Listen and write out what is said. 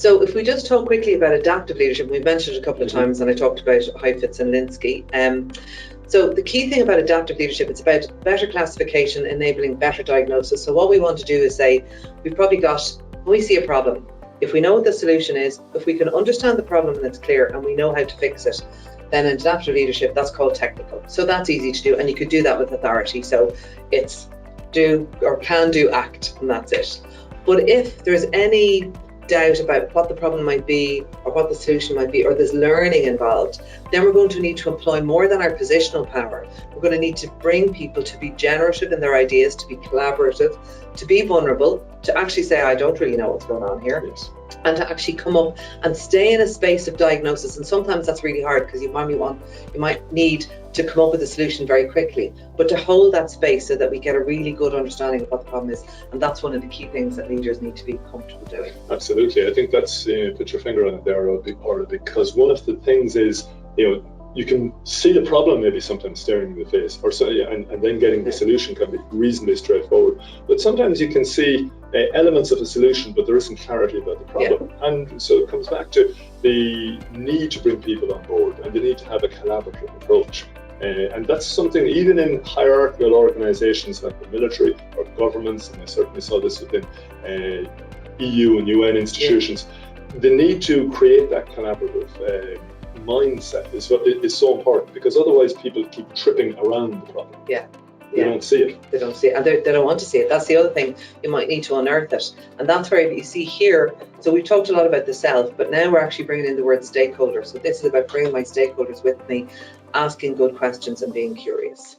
So if we just talk quickly about adaptive leadership, we've mentioned it a couple of times, and I talked about Heifetz and Linsky. So the key thing about adaptive leadership, it's about better classification, enabling better diagnosis. So what we want to do is say, we've probably got, when we see a problem, if we know what the solution is, if we can understand the problem and it's clear and we know how to fix it, then in adaptive leadership, that's called technical. So that's easy to do, and you could do that with authority. So it's do or can do, act, and that's it. But if there's any doubt about what the problem might be or what the solution might be, or there's learning involved, then we're going to need to employ more than our positional power. We're going to need to bring people to be generative in their ideas, to be collaborative, to be vulnerable, to actually say, I don't really know what's going on here. Yes. And to actually come up and stay in a space of diagnosis. And sometimes that's really hard because you might need to come up with a solution very quickly, but to hold that space so that we get a really good understanding of what the problem is. And that's one of the key things that leaders need to be comfortable doing. Absolutely. I think that's, put your finger on it there, Orla, because one of the things is, you can see the problem maybe sometimes staring in the face, or so, and then getting the solution can be reasonably straightforward. But sometimes you can see elements of a solution, but there isn't clarity about the problem. Yeah. And so it comes back to the need to bring people on board and the need to have a collaborative approach. And that's something even in hierarchical organizations like the military or governments, and I certainly saw this within EU and UN institutions, the need to create that collaborative mindset is so important, because otherwise people keep tripping around the problem. They don't see it. They don't see it, and they don't want to see it. That's the other thing. You might need to unearth it, and that's where you see here. So we've talked a lot about the self, but now we're actually bringing in the word stakeholder. So this is about bringing my stakeholders with me, asking good questions and being curious.